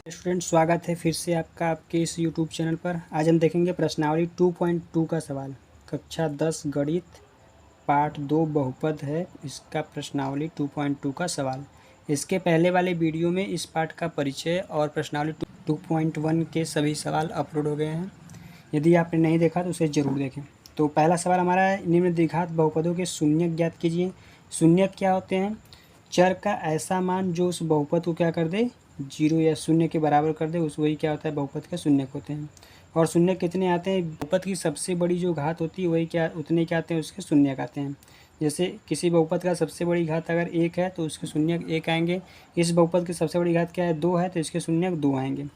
Student, स्वागत है फिर से आपका आपके इस यूट्यूब चैनल पर। आज हम देखेंगे प्रश्नावली 2.2 का सवाल। कक्षा 10 गणित पार्ट 2 बहुपद है, इसका प्रश्नावली 2.2 का सवाल। इसके पहले वाले वीडियो में इस पार्ट का परिचय और प्रश्नावली 2.1 के सभी सवाल अपलोड हो गए हैं। यदि आपने नहीं देखा तो उसे ज़रूर देखें। तो पहला सवाल हमारा है, निम्न द्विघात बहुपदों के शून्यक ज्ञात कीजिए। शून्यक क्या होते हैं? चर का ऐसा मान जो उस बहुपद को क्या कर दे, जीरो या शून्य के बराबर कर दे, उस वही क्या होता है, बहुपद के शून्यक होते हैं। और शून्य कितने आते हैं? बहुपद की सबसे बड़ी जो घात होती है वही क्या उतने क्या आते हैं, उसके शून्यक आते हैं। जैसे किसी बहुपद का सबसे बड़ी घात अगर 1 है तो उसके शून्यक 1 आएंगे। इस बहुपद की सबसे बड़ी घात क्या है, 2 है, तो इसके शून्यक 2 आएंगे।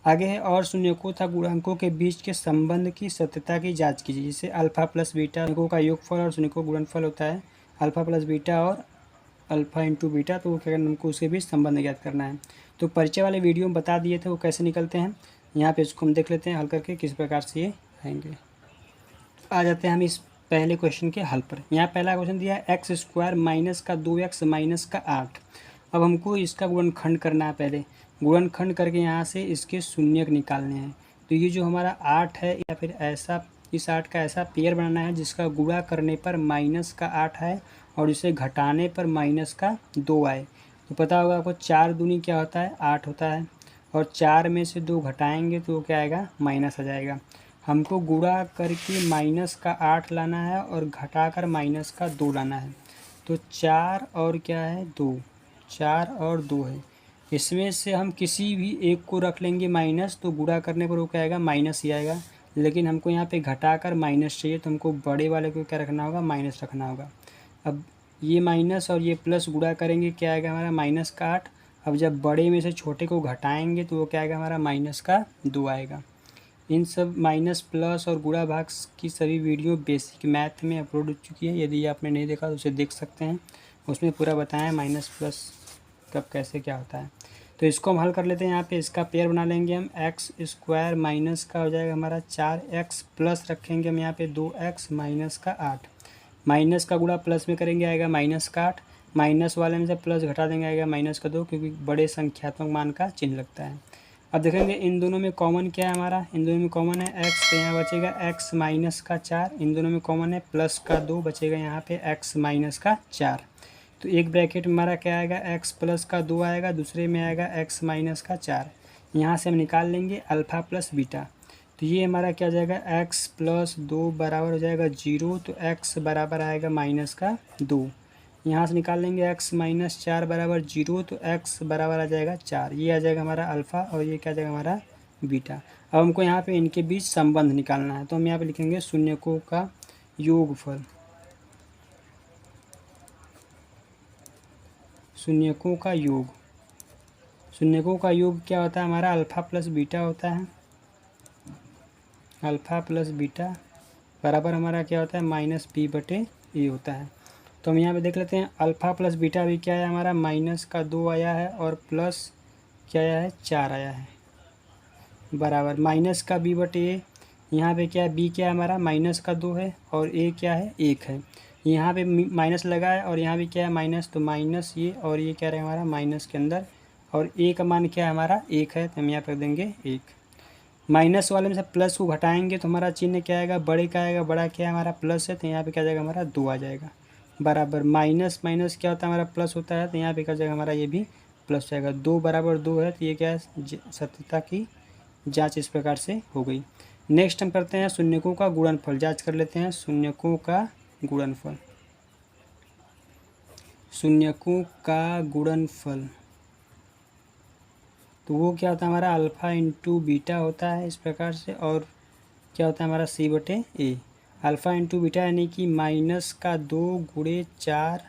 आगे है, और शून्यकों तथा गुणांकों के बीच के संबंध की सत्यता की जांच कीजिए। जैसे अल्फा प्लस बीटा शून्यकों का योगफल और शून्यकों का गुणनफल होता है अल्फा प्लस बीटा और अल्फा इंटू बीटा, तो वो क्या करना, हमको उसके बीच संबंध ज्ञात करना है। तो परिचय वाले वीडियो में बता दिए थे वो कैसे निकलते हैं। यहाँ पे इसको हम देख लेते हैं हल करके किस प्रकार से ये आएंगे। आ जाते हैं हम इस पहले क्वेश्चन के हल पर। यहाँ पहला क्वेश्चन दिया है एक्स स्क्वायर माइनस का 2x माइनस का 8। अब हमको इसका गुणनखंड करना है। पहले गुणनखंड करके यहाँ से इसके शून्यक निकालने हैं। तो ये जो हमारा 8 है, या फिर ऐसा इस 8 का ऐसा पेयर बनाना है जिसका गुणा करने पर माइनस का 8 है और इसे घटाने पर माइनस का 2 आए। तो पता होगा आपको 4 दूनी क्या होता है, 8 होता है। और 4 में से 2 घटाएंगे तो वो क्या आएगा, माइनस आ जाएगा। हमको गुणा करके माइनस का 8 लाना है और घटाकर माइनस का 2 लाना है। तो 4 और क्या है, 2, 4 और 2 है। इसमें से हम किसी भी एक को रख लेंगे माइनस, तो गुणा करने पर वो क्या आएगा, माइनस ही आएगा। लेकिन हमको यहाँ पे घटाकर माइनस चाहिए, तो हमको बड़े वाले को क्या रखना होगा, माइनस रखना होगा। अब ये माइनस और ये प्लस गुणा करेंगे, क्या आएगा हमारा, माइनस का 8। अब जब बड़े में से छोटे को घटाएंगे तो वो क्या आएगा, हमारा माइनस का 2 आएगा। इन सब माइनस प्लस और गुणा भाग की सभी वीडियो बेसिक मैथ में अपलोड हो चुकी है। यदि आपने नहीं देखा तो उसे देख सकते हैं, उसमें पूरा बताया माइनस प्लस कब कैसे क्या होता है। तो इसको हम हल कर लेते हैं। यहाँ पे इसका पेयर बना लेंगे हम। एक्स स्क्वायर माइनस का हो जाएगा हमारा 4x प्लस रखेंगे हम यहाँ पे 2x माइनस का 8। माइनस का गुणा प्लस में करेंगे आएगा माइनस का 8। माइनस वाले में से प्लस घटा देंगे आएगा माइनस का 2, क्योंकि बड़े संख्यात्मक मान का चिन्ह लगता है। अब देखेंगे इन दोनों में कॉमन क्या है हमारा, इन दोनों में कॉमन है x, तो यहाँ बचेगा x माइनस का 4। इन दोनों में कॉमन है प्लस का 2, बचेगा यहाँ पे x माइनस का 4। तो एक ब्रैकेट में हमारा क्या आएगा, x प्लस का 2 आएगा, दूसरे में आएगा x माइनस का 4। यहाँ से हम निकाल लेंगे अल्फ़ा प्लस बीटा। तो ये हमारा क्या हो जाएगा, x प्लस 2 बराबर हो जाएगा 0, तो x बराबर आएगा माइनस का 2। यहाँ से निकाल लेंगे x माइनस 4 बराबर 0, तो x बराबर आ जाएगा 4। ये आ जाएगा हमारा अल्फ़ा और ये क्या आ जाएगा हमारा बीटा। अब हमको यहाँ पे इनके बीच संबंध निकालना है, तो हम यहाँ पे लिखेंगे शून्यकों का योगफल। शून्यकों का योग, शून्यकों का योग क्या होता है हमारा, अल्फ़ा प्लस बीटा होता है। अल्फ़ा प्लस बीटा बराबर हमारा क्या होता है, माइनस b बटे a होता है। तो हम यहाँ पे देख लेते हैं अल्फ़ा प्लस बीटा भी क्या है हमारा, माइनस का 2 आया है और प्लस क्या आया है, 4 आया है, बराबर माइनस का b बटे a। यहाँ पे क्या है, b क्या है हमारा, माइनस का 2 है और a क्या है, 1 है। यहाँ पे माइनस लगा है और यहाँ भी क्या है, माइनस, तो माइनस ये और ये क्या रहेगा हमारा माइनस के अंदर, और a का मान क्या है हमारा 1 है, तो हम यहाँ पर रख देंगे 1। माइनस वाले में से प्लस को घटाएंगे तो हमारा चिन्ह क्या आएगा, बड़े का आएगा, बड़ा क्या है हमारा प्लस है, तो यहाँ पे क्या जाएगा हमारा 2 आ जाएगा, बराबर माइनस माइनस क्या होता है हमारा प्लस होता है, तो यहाँ पे क्या जाएगा हमारा ये भी प्लस जाएगा। 2 बराबर 2 है, तो ये क्या है, सत्यता की जांच इस प्रकार से हो गई। नेक्स्ट हम करते हैं शून्यकों का गुणनफल, जांच कर लेते हैं शून्यकों का गुणनफल। शून्यकों का गुणनफल तो वो क्या होता है हमारा, अल्फ़ा इंटू बीटा होता है इस प्रकार से, और क्या होता है हमारा c बटे a। अल्फ़ा इंटू बीटा यानी कि माइनस का 2 गुणे 4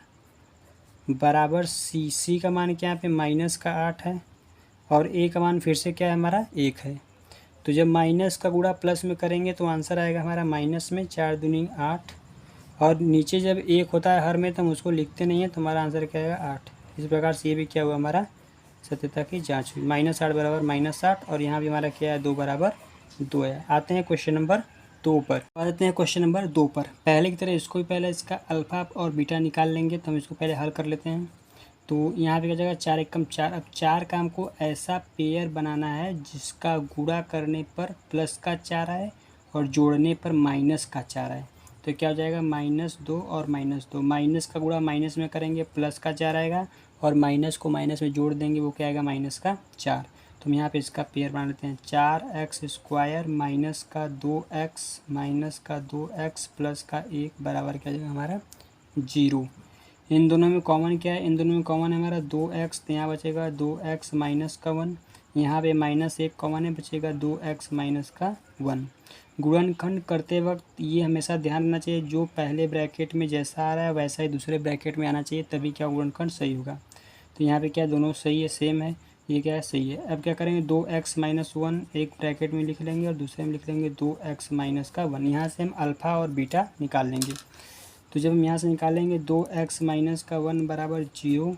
बराबर c का मान क्या है, यहाँ पे माइनस का 8 है और a का मान फिर से क्या है हमारा 1 है। तो जब माइनस का गुणा प्लस में करेंगे तो आंसर आएगा हमारा माइनस में 4 दूनी 8, और नीचे जब 1 होता है हर में तो हम उसको लिखते नहीं हैं, तो हमारा आंसर क्या आएगा 8। इस प्रकार से ये भी क्या हुआ हमारा सत्यता की जांच हुई। -8 बराबर -8, और यहाँ भी हमारा क्या है 2 बराबर 2 है। आते हैं क्वेश्चन नंबर 2 पर। आ जाते हैं क्वेश्चन नंबर 2 पर। पहले की तरह इसको भी पहले इसका अल्फ़ा और बीटा निकाल लेंगे, तो हम इसको पहले हल कर लेते हैं। तो यहाँ पे क्या जाएगा 4 एकम 4। अब 4 का हमको ऐसा पेयर बनाना है जिसका गुणा करने पर प्लस का 4 आए और जोड़ने पर माइनस का 4 आए। तो क्या हो जाएगा -2 और -2, माइनस का गुणा माइनस में करेंगे प्लस का 4 आएगा और माइनस को माइनस में जोड़ देंगे वो क्या आएगा माइनस का 4। तो हम यहाँ पे इसका पेयर बना लेते हैं 4x² माइनस का 2x प्लस का 1 बराबर क्या जाएगा हमारा 0। इन दोनों में कॉमन क्या है, इन दोनों में कॉमन है हमारा 2x, तो यहाँ बचेगा 2x माइनस का 1, यहाँ पे -1 कॉमन है बचेगा 2x माइनस का 1। गुणनखंड करते वक्त ये हमेशा ध्यान रखना चाहिए जो पहले ब्रैकेट में जैसा आ रहा है वैसा ही दूसरे ब्रैकेट में आना चाहिए, तभी क्या गुणनखंड सही होगा। तो यहाँ पे क्या दोनों सही है, सेम है, ये क्या है सही है। अब क्या करेंगे 2x माइनस 1 एक ब्रैकेट में लिख लेंगे और दूसरे में लिख लेंगे 2x माइनस का 1। यहाँ से हम अल्फ़ा और बीटा निकाल लेंगे। तो जब हम यहाँ से निकालेंगे 2x माइनस का 1 बराबर 0,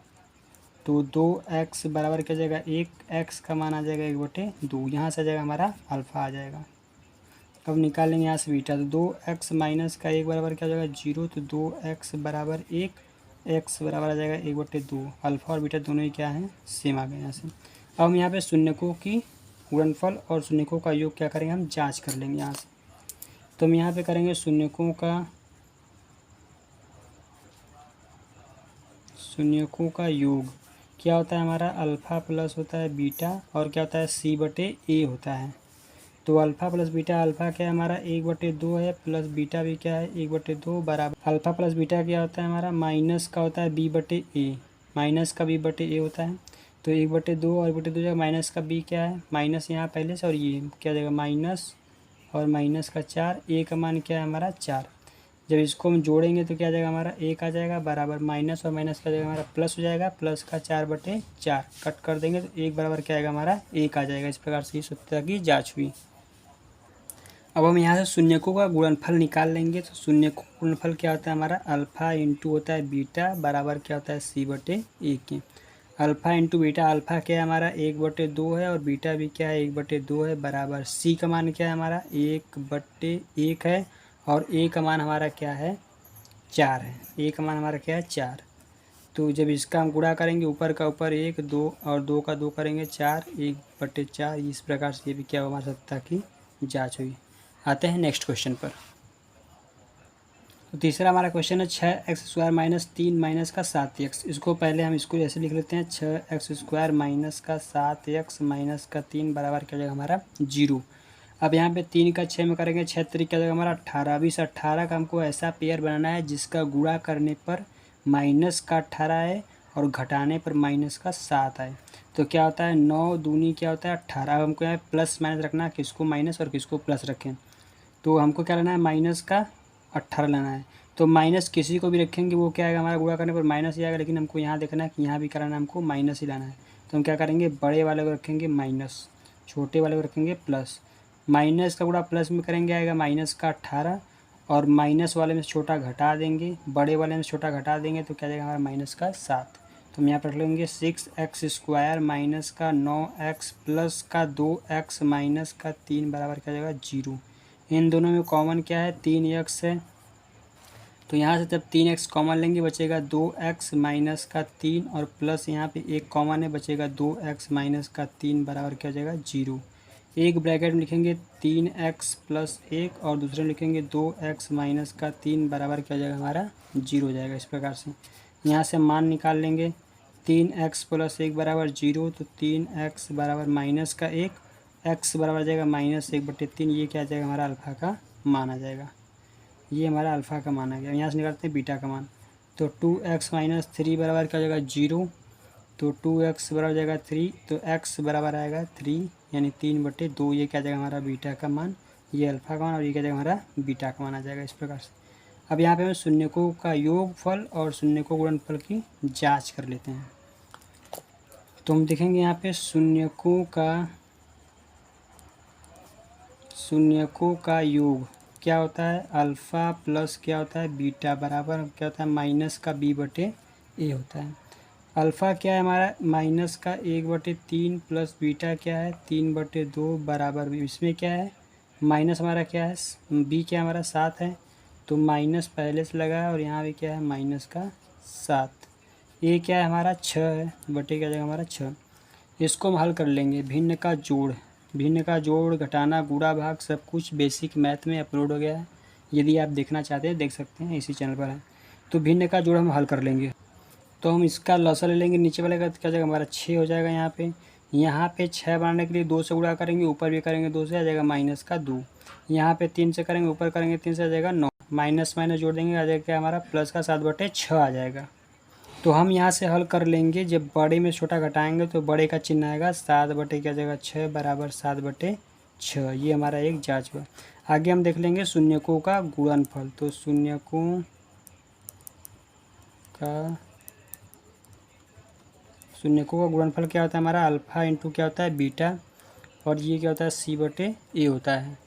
तो 2x बराबर क्या जाएगा 1, x का मान आ जाएगा 1/2, यहाँ से आ जाएगा हमारा अल्फ़ा आ जाएगा। अब निकालेंगे यहाँ से बीटा, तो 2x माइनस का 1 बराबर क्या हो जाएगा 0, तो 2x बराबर 1, x बराबर आ जाएगा 1/2। अल्फ़ा और बीटा दोनों ही क्या हैं सेम आ गए यहाँ से। अब हम यहाँ पे शून्यकों की गुणनफल और शून्यकों का योग क्या करेंगे हम जांच कर लेंगे यहाँ से। तो हम यहाँ पे करेंगे शून्यकों का योग क्या होता है हमारा अल्फ़ा प्लस होता है बीटा और क्या होता है c/a होता है। तो अल्फ़ा प्लस बीटा, अल्फ़ा क्या है हमारा 1/2 है प्लस बीटा भी क्या है 1/2 बराबर अल्फ़ा प्लस बीटा क्या होता है हमारा माइनस का होता है b/a, माइनस का b/a होता है। तो 1/2 और 1/2 जाएगा माइनस का b क्या है माइनस यहाँ पहले से और ये क्या जाएगा माइनस और माइनस का 4, a का मान क्या है हमारा 4। जब इसको हम जोड़ेंगे तो क्या आ जाएगा हमारा 1 आ जाएगा बराबर माइनस और माइनस का जाएगा हमारा प्लस हो जाएगा, प्लस का 4/4 कट कर देंगे तो 1 बराबर क्या आएगा हमारा 1 आ जाएगा। इस प्रकार से ये सत्यता की जाँच हुई। अब हम यहाँ से शून्यकों का गुणनफल निकाल लेंगे। तो शून्यकों का गुणनफल क्या होता है हमारा अल्फ़ा इंटू होता है बीटा बराबर क्या होता है c/a के। अल्फ़ा इंटू बीटा, अल्फ़ा क्या है हमारा 1/2 है और बीटा भी क्या है 1/2 है बराबर c का मान क्या है हमारा 1/1 है और a का मान हमारा क्या है 4 है, a का मान हमारा क्या है 4। तो जब इसका हम गुणा करेंगे ऊपर का ऊपर 1 2 और 2 का 2 करेंगे 4, 1/4। इस प्रकार से ये भी क्या हुआ हमारी सत्यता की जाँच हुई। आते हैं नेक्स्ट क्वेश्चन पर। तो तीसरा हमारा क्वेश्चन है 6x² माइनस 3 माइनस का 7x। इसको पहले हम इसको ऐसे लिख लेते हैं 6x² माइनस का 7x माइनस का 3 बराबर क्या हो जाएगा हमारा 0। अब यहाँ पे 3 का 6 में करेंगे 6 3 क्या हो जाएगा हमारा 18। अब इस 18 का हमको ऐसा पेयर बनाना है जिसका गुणा करने पर माइनस का 18 आए और घटाने पर माइनस का 7 आए। तो क्या होता है 9 दूनी क्या होता है 18। अब हमको यहाँ प्लस माइनस रखना है, किसको माइनस और किसको प्लस रखें। तो हमको क्या लेना है माइनस का 18 लेना है। तो माइनस किसी को भी रखेंगे वो क्या आएगा हमारा गुणा करने पर माइनस ही आएगा, लेकिन हमको यहाँ देखना है कि यहाँ भी कराना है हमको माइनस ही लाना है। तो हम क्या करेंगे बड़े वाले को रखेंगे माइनस, छोटे वाले को रखेंगे प्लस। माइनस का गुणा प्लस में करेंगे आएगा माइनस का 18 और माइनस वाले में छोटा घटा देंगे, बड़े वाले में छोटा घटा देंगे तो क्या जाएगा हमारा माइनस का 7। तो हम यहाँ पर रख लेंगे 6x² माइनस का 9x प्लस का 2x माइनस का 3 बराबर क्या जाएगा 0। इन दोनों में कॉमन क्या है 3x है, तो यहाँ से जब 3x कॉमन लेंगे बचेगा 2x माइनस का 3 और प्लस यहाँ पे 1 कॉमन है बचेगा 2x माइनस का 3 बराबर क्या हो जाएगा 0। एक ब्रैकेट में लिखेंगे 3x प्लस 1 और दूसरे में लिखेंगे 2x माइनस का 3 बराबर क्या हो जाएगा हमारा 0 हो जाएगा। इस प्रकार से यहाँ से मान निकाल लेंगे 3x प्लस 1 बराबर 0, तो 3x बराबर माइनस का 1, x बराबर आ जाएगा -1/3। ये क्या आ जाएगा हमारा अल्फ़ा का मान आ जाएगा, ये हमारा अल्फ़ा का मान आ गया। यहाँ से निकालते हैं बीटा का मान, तो 2x माइनस 3 बराबर क्या हो जाएगा 0, तो 2x बराबर जाएगा 3, तो x बराबर आएगा 3 यानी 3/2। ये क्या आ जाएगा हमारा बीटा का मान, ये अल्फ़ा का मान और ये क्या आ जाएगा हमारा बीटा का मान आ जाएगा। इस प्रकार से अब यहाँ पे हम शून्यकों का योगफल और शून्यकों गुणनफल की जाँच कर लेते हैं। तो हम देखेंगे यहाँ पे शून्यकों का योग क्या होता है अल्फ़ा प्लस क्या होता है बीटा बराबर क्या होता है माइनस का b/a होता है। अल्फ़ा क्या है हमारा माइनस का 1/3 प्लस बीटा क्या है 3/2 बराबर इसमें क्या है माइनस हमारा क्या है b क्या हमारा 7 है, तो माइनस पहले से लगा है और यहाँ भी क्या है माइनस का 7। ए क्या है हमारा 6 है, बटे क्या जाएगा हमारा 6। इसको हम हल कर लेंगे। भिन्न का जोड़, भिन्न का जोड़, घटाना, गुणा, भाग सब कुछ बेसिक मैथ में अपलोड हो गया है। यदि आप देखना चाहते हैं देख सकते हैं, इसी चैनल पर है। तो भिन्न का जोड़ हम हल कर लेंगे। तो हम इसका लसा ले लेंगे, नीचे वाले का क्या जाएगा हमारा 6 हो जाएगा। यहाँ पे 6 बनाने के लिए 2 से गुणा करेंगे, ऊपर भी करेंगे 2 से, आ जाएगा माइनस का 2। यहाँ पे 3 से करेंगे, ऊपर करेंगे 3 से, आ जाएगा 9। माइनस माइनस जोड़ देंगे, आ जाएगा क्या हमारा प्लस का 7/6 आ जाएगा। तो हम यहाँ से हल कर लेंगे। जब बड़े में छोटा घटाएंगे तो बड़े का चिन्ह आएगा 7/6 बराबर 7/6। ये हमारा एक जाँच हुआ। आगे हम देख लेंगे शून्यकों का गुणनफल। तो शून्यकों का गुणनफल क्या होता है हमारा, अल्फ़ा इंटू क्या होता है बीटा, और ये क्या होता है C/A होता है।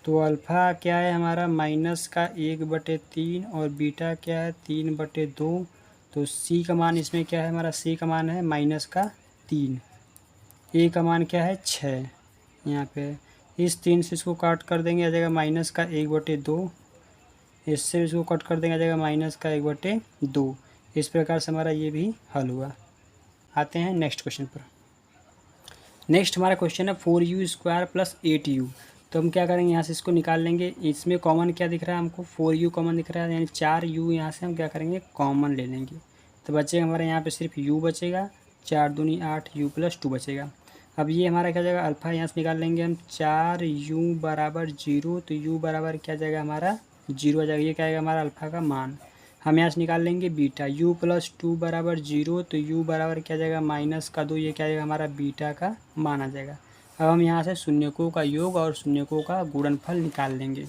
तो अल्फ़ा क्या है हमारा माइनस का 1/3 और बीटा क्या है 3/2। तो C का मान इसमें क्या है हमारा, C का मान है माइनस का 3, A का मान क्या है 6। यहाँ पे इस 3 से इसको काट कर देंगे, आ जाएगा माइनस का 1/2। इससे इसको कट कर देंगे, आ जाएगा माइनस का 1/2। इस प्रकार से हमारा ये भी हल हुआ। आते हैं नेक्स्ट क्वेश्चन पर। नेक्स्ट हमारा क्वेश्चन है 4u² + 8u। तो हम क्या करेंगे, यहाँ से इसको निकाल लेंगे। इसमें कॉमन क्या दिख रहा है हमको, 4u कॉमन दिख रहा है, यानी 4u यहाँ से हम क्या करेंगे कॉमन ले लेंगे। तो बचेगा हमारे यहाँ पे सिर्फ u बचेगा, 4 दूनी 8, u + 2 बचेगा। अब ये हमारा क्या जाएगा, अल्फ़ा यहाँ से निकाल लेंगे हम, 4u बराबर 0। तो u बराबर क्या जाएगा हमारा 0 आ जाएगा। ये क्या आएगा हमारा अल्फ़ा का मान। हम यहाँ से निकाल लेंगे बीटा, u + 2 बराबर 0। तो u बराबर क्या जाएगा माइनस का 2। ये क्या आएगा हमारा बीटा का मान आ जाएगा। अब हम यहाँ से शून्यकों का योग और शून्यकों का गुणनफल निकाल लेंगे।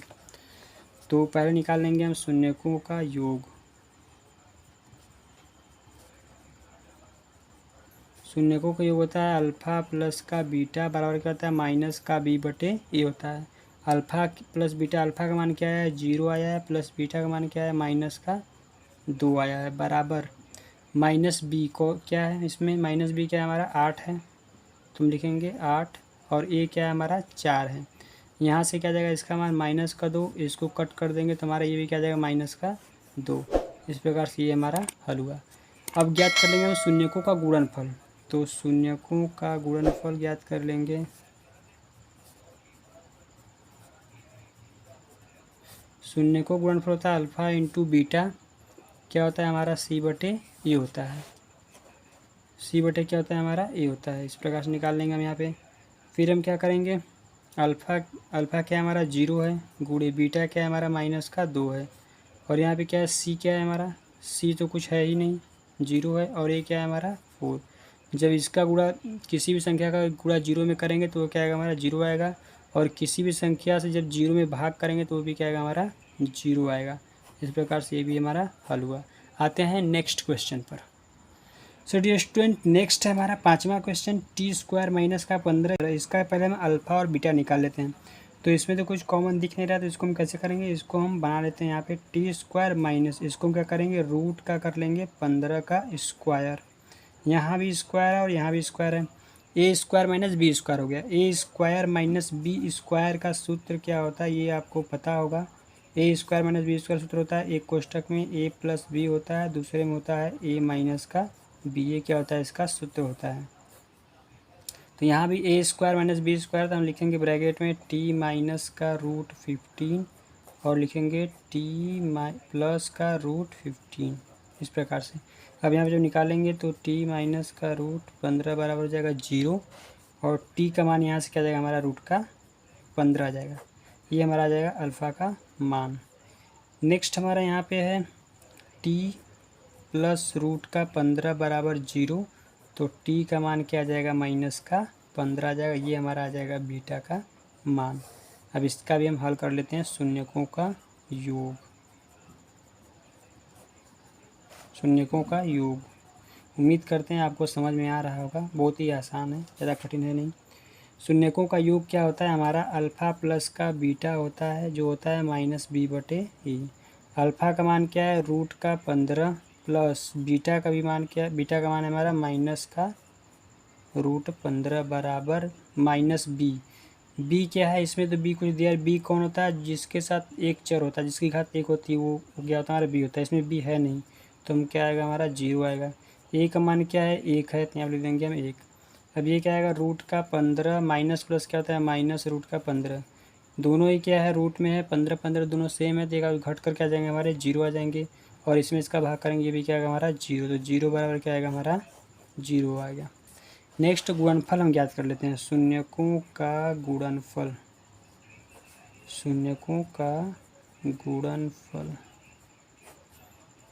तो पहले निकाल लेंगे हम शून्यकों का योग। शून्यकों का योग होता है अल्फ़ा प्लस का बीटा बराबर क्या होता है माइनस का B/A होता है। अल्फ़ा प्लस बीटा, अल्फ़ा का मान क्या है 0 आया है, प्लस बीटा का मान क्या है माइनस का 2 आया है, बराबर माइनस B को क्या है, इसमें माइनस B क्या है हमारा 8 है, तुम लिखेंगे 8, और A क्या है हमारा 4 है। यहाँ से क्या जाएगा इसका मान माइनस का 2, इसको कट कर देंगे तो हमारा ये भी क्या जाएगा माइनस का 2। इस प्रकार से ये हमारा हल हुआ। अब ज्ञात कर लेंगे हम शून्यकों का गुणनफल। तो शून्यकों का गुणनफल ज्ञात कर लेंगे। शून्यकों का गुणनफल होता है अल्फ़ा इंटू बीटा, क्या होता है हमारा C/A होता है। C/A क्या होता है हमारा A होता है। इस प्रकार से निकाल लेंगे हम यहाँ पे। फिर हम क्या करेंगे, अल्फ़ा क्या है हमारा 0 है, गुणे बीटा क्या है हमारा माइनस का 2 है, और यहाँ पे क्या है C क्या है हमारा, C तो कुछ है ही नहीं 0 है, और A क्या है हमारा 4। जब इसका गुणा किसी भी संख्या का गुणा 0 में करेंगे तो क्या आएगा हमारा 0 आएगा, और किसी भी संख्या से जब 0 में भाग करेंगे तो वो भी क्या आएगा हमारा 0 आएगा। इस प्रकार से ये भी हमारा हल हुआ। आते हैं नेक्स्ट क्वेश्चन पर। सो डियर स्टूडेंट, नेक्स्ट है हमारा 5वां क्वेश्चन, t² - का 15। इसका पहले हम अल्फ़ा और बीटा निकाल लेते हैं। तो इसमें तो कुछ कॉमन दिख नहीं रहा, तो इसको हम कैसे करेंगे, इसको हम बना लेते हैं यहाँ पे t²- इसको हम क्या करेंगे रूट का कर लेंगे 15 का स्क्वायर। यहाँ भी स्क्वायर है और यहाँ भी स्क्वायर है, a² - b² हो गया। a² - b² का सूत्र क्या होता है ये आपको पता होगा। a² - b² सूत्र होता है, एक कोष्टक में a + b होता है, दूसरे में होता है a - का b। ये क्या होता है इसका सूत्र होता है। तो यहाँ भी a² - b², तो हम लिखेंगे ब्रैकेट में t-√15 और लिखेंगे t+√15 इस प्रकार से। अब यहाँ पे जब निकालेंगे तो t-√15 बराबर हो जाएगा 0, और t का मान यहाँ से क्या जाएगा हमारा √15 आ जाएगा। ये हमारा आ जाएगा अल्फ़ा का मान। नेक्स्ट हमारा यहाँ पे है t+√15 बराबर 0, तो t का मान क्या आ जाएगा -15 आ जाएगा। ये हमारा आ जाएगा बीटा का मान। अब इसका भी हम हल कर लेते हैं शून्यकों का योग। शून्यकों का योग उम्मीद करते हैं आपको समझ में आ रहा होगा, बहुत ही आसान है, ज़्यादा कठिन है नहीं। शून्यकों का योग क्या होता है हमारा अल्फ़ा प्लस का बीटा होता है, जो होता है -B/A। अल्फ़ा का मान क्या है √15 प्लस बीटा का भी मान क्या है, बीटा का मान है हमारा -√15 बराबर -B। B क्या है इसमें, तो B कुछ दिया है। B कौन होता है, जिसके साथ एक चर होता है, जिसकी घात 1 होती है, वो क्या होता है हमारा B होता है। इसमें B है नहीं, तो हम क्या आएगा हमारा 0 आएगा। ए का मान क्या है, 1 है, तो यहाँ लिख देंगे हम 1। अब ये क्या आएगा, रूट का 15 माइनस प्लस क्या होता है, माइनस रूट का 15। दोनों ही क्या है, रूट में है, 15 15 दोनों सेम है, तो घट कर क्या आ जाएंगे हमारे, 0 आ जाएंगे। और इसमें इसका भाग करेंगे, ये भी क्या आएगा हमारा 0, तो 0 बराबर क्या आएगा हमारा 0 आ गया। नेक्स्ट गुणनफल हम ज्ञात कर लेते हैं, शून्यकों का गुणनफल। शून्यकों का गुणनफल,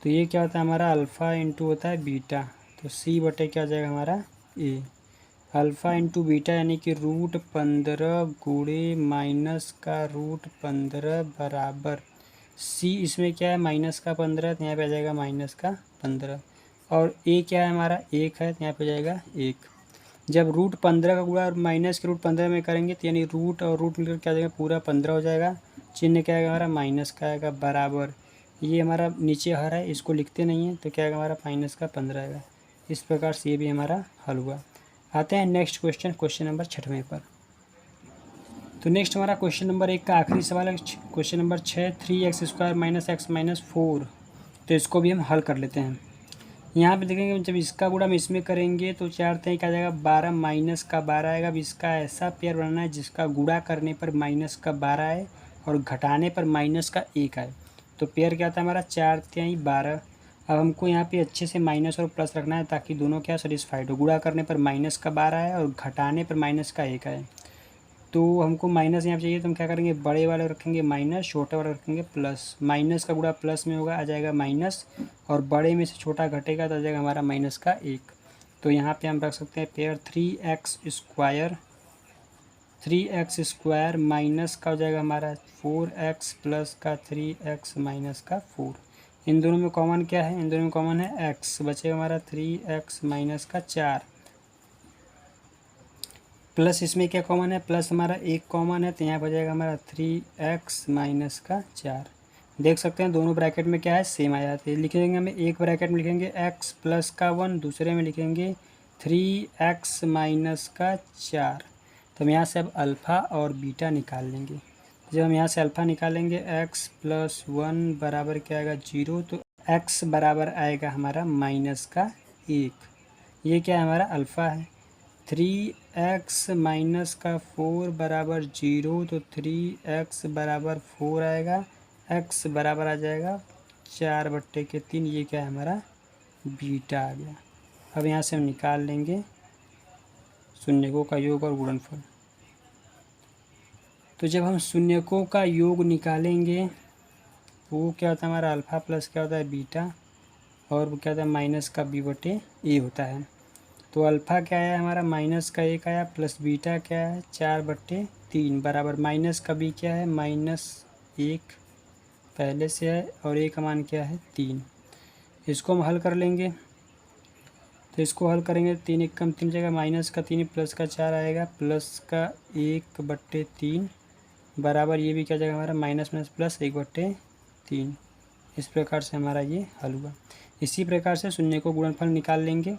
तो ये क्या होता है हमारा, अल्फ़ा इंटू होता है बीटा, तो सी बटे क्या आ जाएगा हमारा ए। अल्फ़ा इंटू बीटा यानी कि रूट 15 गुणे माइनस का रूट 15 बराबर सी, इसमें क्या है माइनस का 15, तो यहाँ पे आ जाएगा माइनस का 15। और ए क्या है हमारा 1 है, तो यहाँ पे जाएगा 1। जब रूट 15 का गुणा और माइनस के रूट 15 में करेंगे, तो यानी रूट और रूट मिलकर क्या आ जाएगा, पूरा 15 हो जाएगा। चिन्ह क्या आएगा हमारा, माइनस का आएगा, बराबर ये हमारा नीचे हर है, इसको लिखते नहीं है, तो क्या आएगा हमारा माइनस का 15 आएगा। इस प्रकार से ये भी हमारा हल हुआ। आते हैं नेक्स्ट क्वेश्चन, क्वेश्चन नंबर 6वें पर। तो नेक्स्ट हमारा क्वेश्चन नंबर 1 का आखिरी सवाल है, question number 6, 3x² minus x minus 4। तो इसको भी हम हल कर लेते हैं। यहाँ पे देखेंगे जब इसका गुणा हम इसमें करेंगे तो 4 3 क्या आ जाएगा, 12 माइनस का 12 आएगा। अब इसका ऐसा पेयर बनाना है जिसका गुणा करने पर माइनस का 12 आए और घटाने पर माइनस का 1 आए। तो पेयर क्या होता है हमारा, 4 3 12। अब हमको यहाँ पे अच्छे से माइनस और प्लस रखना है ताकि दोनों क्या सेटिस्फाइड हो। गुणा करने पर माइनस का 12 आए और घटाने पर माइनस का 1 आए। तो हमको माइनस यहाँ पे चाहिए, तो हम क्या करेंगे, बड़े वाले रखेंगे माइनस, छोटे वाले रखेंगे प्लस। माइनस का गुणा प्लस में होगा, आ जाएगा माइनस, और बड़े में से छोटा घटेगा तो आ जाएगा हमारा माइनस का 1। तो यहाँ पे हम रख सकते हैं पेयर 3x² माइनस का हो जाएगा हमारा 4x प्लस का 3x माइनस का 4। इन दोनों में कॉमन क्या है, इन दोनों में कॉमन है x, बचेगा हमारा 3x माइनस का 4 प्लस इसमें क्या कॉमन है, प्लस हमारा 1 कॉमन है, तो यहाँ पर जाएगा हमारा 3x माइनस का 4। देख सकते हैं दोनों ब्रैकेट में क्या है, सेम आ जाते हैं। लिखेंगे हमें एक ब्रैकेट में लिखेंगे x प्लस का 1, दूसरे में लिखेंगे 3x माइनस का 4। तो हम यहाँ से अब अल्फ़ा और बीटा निकाल लेंगे। जब हम यहाँ से अल्फ़ा निकालेंगे, x प्लस 1 बराबर क्या आएगा 0, तो x बराबर आएगा हमारा माइनस का 1। ये क्या है हमारा अल्फ़ा है। 3x माइनस का 4 बराबर 0, तो 3x बराबर 4 आएगा। x बराबर आ जाएगा 4/3। ये क्या है हमारा बीटा आ गया। अब यहाँ से हम निकाल लेंगे शून्यकों का योग और गुणनफल। तो जब हम शून्यकों का योग निकालेंगे वो क्या होता है हमारा, अल्फ़ा प्लस क्या होता है बीटा, और वो क्या होता है माइनस का b/a होता है। तो अल्फ़ा क्या आया हमारा, माइनस का 1 आया, प्लस बीटा क्या है 4/3 बराबर माइनस का b क्या है, -1 पहले से है, और a का मान क्या है 3। इसको हम हल कर लेंगे, तो इसको हल करेंगे 3 1 कम 3 जाएगा, माइनस का 3 प्लस का 4 आएगा, प्लस का 1/3 बराबर ये भी क्या जाएगा हमारा माइनस माइनस प्लस 1/3। इस प्रकार से हमारा ये हल हुआ। इसी प्रकार से शून्य को गुणनफल निकाल लेंगे।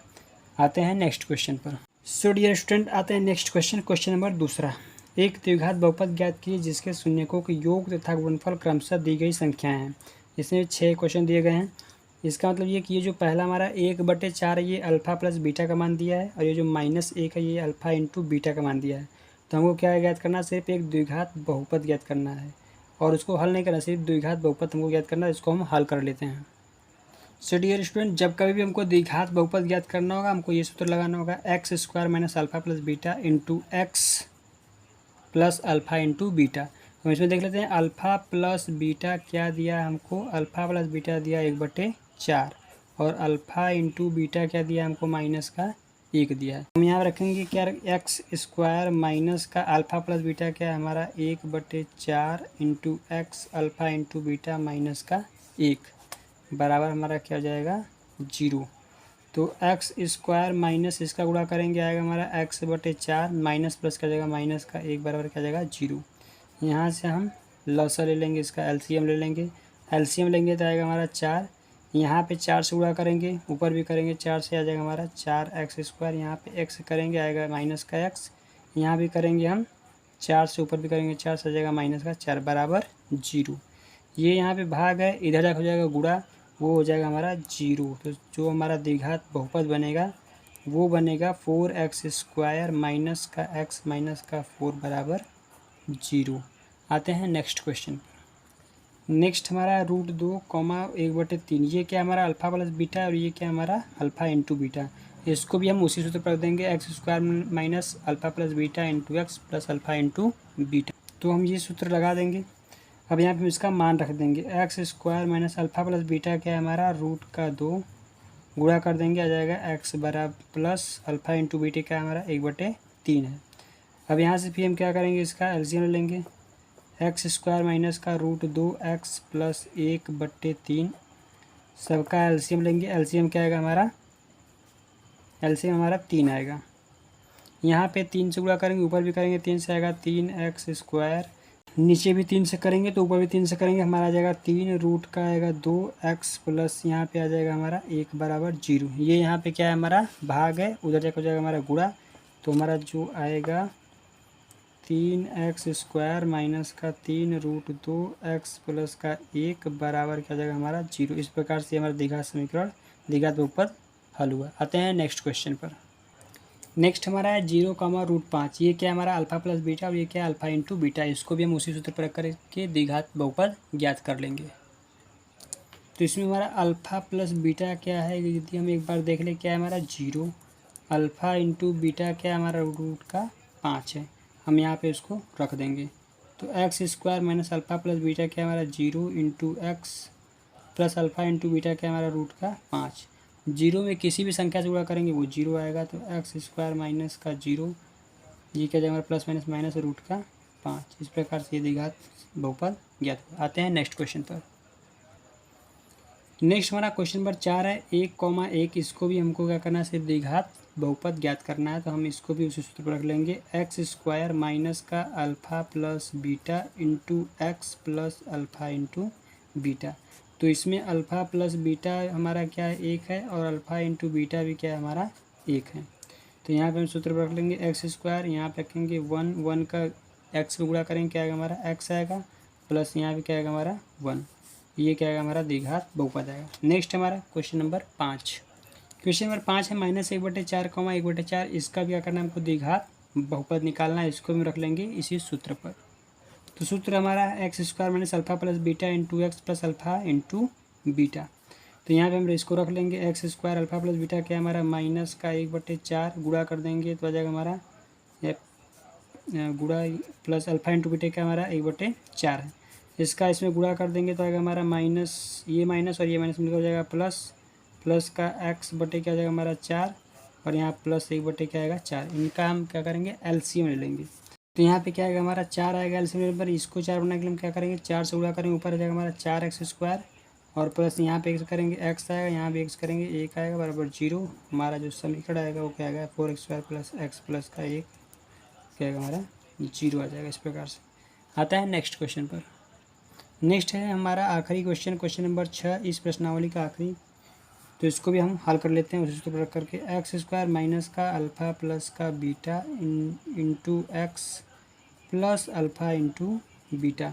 आते हैं नेक्स्ट क्वेश्चन पर। सो डियर स्टूडेंट, आते हैं नेक्स्ट क्वेश्चन, क्वेश्चन नंबर 2। एक द्विघात बहुपद ज्ञात कीजिए जिसके शून्यकों के योग तथा गुणनफल क्रमशः दी गई संख्याएं हैं। इसमें 6 क्वेश्चन दिए गए हैं। इसका मतलब ये कि ये जो पहला हमारा 1/4 ये अल्फ़ा प्लस बीटा का मान दिया है, और ये जो -1 है ये अल्फ़ा इंटू बीटा का मान दिया है। तो हमको क्या ज्ञात करना है, सिर्फ एक द्विघात बहुपद ज्ञात करना है, और उसको हल नहीं करना, सिर्फ द्विघात बहुपद हमको ज्ञात करना है। इसको हम हल कर लेते हैं। सो डियर स्टूडेंट, जब कभी भी हमको द्विघात बहुपद ज्ञात करना होगा, हमको ये सूत्र लगाना होगा x² minus alpha plus beta into x plus alpha into beta. हम इसमें देख लेते हैं अल्फ़ा प्लस बीटा क्या दिया हमको, अल्फ़ा प्लस बीटा दिया 1/4, और अल्फ़ा इंटू बीटा क्या दिया हमको माइनस का 1 दिया है। हम यहाँ रखेंगे क्या, x² माइनस का अल्फ़ा प्लस बीटा क्या है हमारा 1/4 into x alpha into beta minus का 1 बराबर हमारा क्या हो जाएगा 0। तो x² माइनस इसका गुणा करेंगे आएगा हमारा x/4 माइनस प्लस का जाएगा माइनस का 1 बराबर क्या जाएगा 0। यहाँ से हम लॉसा ले लेंगे, इसका एलसीएम ले लेंगे। एलसीएम लेंगे तो आएगा हमारा 4। यहाँ पे 4 से गुणा करेंगे, ऊपर भी करेंगे 4 से आ जाएगा हमारा 4x²। यहाँ पे x करेंगे आएगा माइनस का x, यहाँ भी करेंगे हम 4 से ऊपर भी करेंगे 4 से आ जाएगा माइनस का 4 बराबर 0। ये यहाँ पे भाग है, इधर जाकर हो जाएगा गुणा, वो हो जाएगा हमारा 0। तो जो हमारा द्विघात बहुपद बनेगा वो बनेगा 4x² माइनस का x माइनस का 4 बराबर 0। आते हैं नेक्स्ट क्वेश्चन पर। नेक्स्ट हमारा √2, 1/3। ये क्या हमारा अल्फ़ा प्लस बीटा है और ये क्या हमारा अल्फ़ा इंटू बीटा। इसको भी हम उसी सूत्र पर रख देंगे, x² minus alpha plus beta into x plus alpha into beta. तो हम ये सूत्र लगा देंगे। अब यहाँ पे हम इसका मान रख देंगे, x² minus alpha plus beta क्या है हमारा √2 गुणा कर देंगे, आ जाएगा x बराबर प्लस अल्फ़ा इंटू बीटा क्या हमारा 1/3 है। अब यहाँ से फिर हम क्या करेंगे, इसका एलसीएम लेंगे, x² माइनस का √2x प्लस 1/3 सबका एलसीएम लेंगे। एलसीएम क्या आएगा हमारा, एलसीएम हमारा 3 आएगा। यहाँ पे 3 से गुणा करेंगे, ऊपर भी करेंगे 3 से आएगा 3x², नीचे भी 3 से करेंगे तो ऊपर भी 3 से करेंगे, हमारा आ जाएगा 3 रूट का आएगा 2x प्लस यहाँ पे आ जाएगा हमारा 1 बराबर 0। ये यहाँ पे क्या है हमारा भाग है, उधर जाकर हो जाएगा हमारा गुणा। तो हमारा जो आएगा 3x² माइनस का 3√2x प्लस का 1 बराबर क्या जाएगा हमारा 0। इस प्रकार से हमारा द्विघात समीकरण द्विघात बहुपद हल हुआ। आते हैं नेक्स्ट क्वेश्चन पर। नेक्स्ट हमारा है 0, √5। ये क्या है हमारा अल्फ़ा प्लस बीटा और ये क्या है अल्फ़ा इंटू बीटा। इसको भी हम उसी सूत्र पर करके द्विघात बहुपद ज्ञात कर लेंगे। तो इसमें हमारा अल्फ़ा प्लस बीटा क्या है, यदि हम एक बार देख लें, क्या है हमारा 0, अल्फ़ा इंटू बीटा क्या है हमारा √5 है। हम यहाँ पे इसको रख देंगे। तो x² minus alpha plus beta क्या है हमारा 0 into x plus alpha into beta क्या है हमारा √5। 0 में किसी भी संख्या से गुणा करेंगे वो 0 आएगा। तो x² माइनस का 0, ये क्या जाएगा प्लस माइनस माइनस √5। इस प्रकार से ये द्विघात बहुपद ज्ञात हुआ। आते हैं नेक्स्ट क्वेश्चन पर। नेक्स्ट हमारा क्वेश्चन नंबर 4 है 1, 1। इसको भी हमको क्या करना है, सिर्फ द्विघात बहुपद ज्ञात करना है। तो हम इसको भी उसी सूत्र पर रख लेंगे, x² माइनस का alpha plus beta into x plus alpha into beta. तो इसमें अल्फ़ा प्लस बीटा हमारा क्या है 1 है और अल्फ़ा इंटू बीटा भी क्या है हमारा 1 है। तो यहाँ पे हम सूत्र पर रख लेंगे x², यहाँ पे रखेंगे 1 का x पे गुणा करेंगे क्या आएगा हमारा x आएगा, प्लस यहाँ पे क्या आएगा हमारा 1। ये क्या आएगा हमारा द्विघात बहुपद आएगा। नेक्स्ट हमारा क्वेश्चन नंबर 5। क्वेश्चन नंबर 5 है -1/4, 1/4। इसका भी क्या करना है हमको द्विघात बहुपद निकालना है। इसको भी रख लेंगे इसी सूत्र पर। तो सूत्र हमारा x² minus alpha plus beta into x plus alpha into beta. तो यहाँ पे हम इसको रख लेंगे, x² अल्फ़ा प्लस बीटा क्या हमारा माइनस का 1/4 गुणा कर देंगे तो आ जाएगा हमारा गुणा प्लस अल्फ़ा इंटू बीटा क्या हमारा 1/4 है। इसका इसमें गुणा कर देंगे तो आएगा हमारा माइनस, ये माइनस और ये माइनस मिलकर हो जाएगा प्लस का x बटे क्या जाएगा हमारा 4 और यहाँ प्लस 1 बटे क्या आएगा 4। इनका हम क्या करेंगे एलसीएम ले लेंगे। तो यहाँ पे क्या आएगा हमारा 4 आएगा एलसीएम पर। इसको 4 बनाने के लिए हम क्या करेंगे 4 से गुणा करेंगे, ऊपर आ जाएगा हमारा 4x² और प्लस यहाँ पे x करेंगे x आएगा, यहाँ भी x करेंगे 1 आएगा बराबर 0। हमारा जो समीकरण आएगा वो क्या आएगा 4x² प्लस x प्लस का 1 क्या आएगा हमारा 0 आ जाएगा। इस प्रकार से आता है नेक्स्ट क्वेश्चन पर। नेक्स्ट है हमारा आखिरी क्वेश्चन, क्वेश्चन नंबर 6 इस प्रश्नावली का आखिरी। तो इसको भी हम हल कर लेते हैं उसी सूत्र पर करके, x² माइनस का अल्फ़ा प्लस का beta into x plus alpha into beta.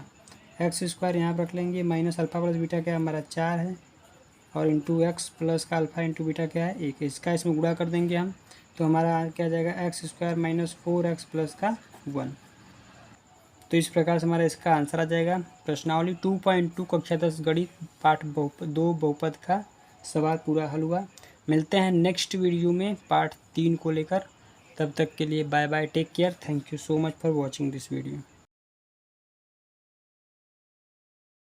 x² यहाँ पर रख लेंगे, माइनस अल्फ़ा प्लस बीटा क्या हमारा 4 है और इंटू एक्स प्लस का अल्फ़ा इंटू बीटा क्या है 1 है। इसका इसमें गुणा कर देंगे हम तो हमारा क्या जाएगा x² माइनस 4x प्लस का 1। तो इस प्रकार से हमारा इसका आंसर आ जाएगा। प्रश्नावली 2.2 कक्षा 10 गणित पाठ 2 बहुपद का सवाल पूरा हल हुआ। मिलते हैं नेक्स्ट वीडियो में पार्ट 3 को लेकर। तब तक के लिए bye bye, take care, thank you so much for watching this video.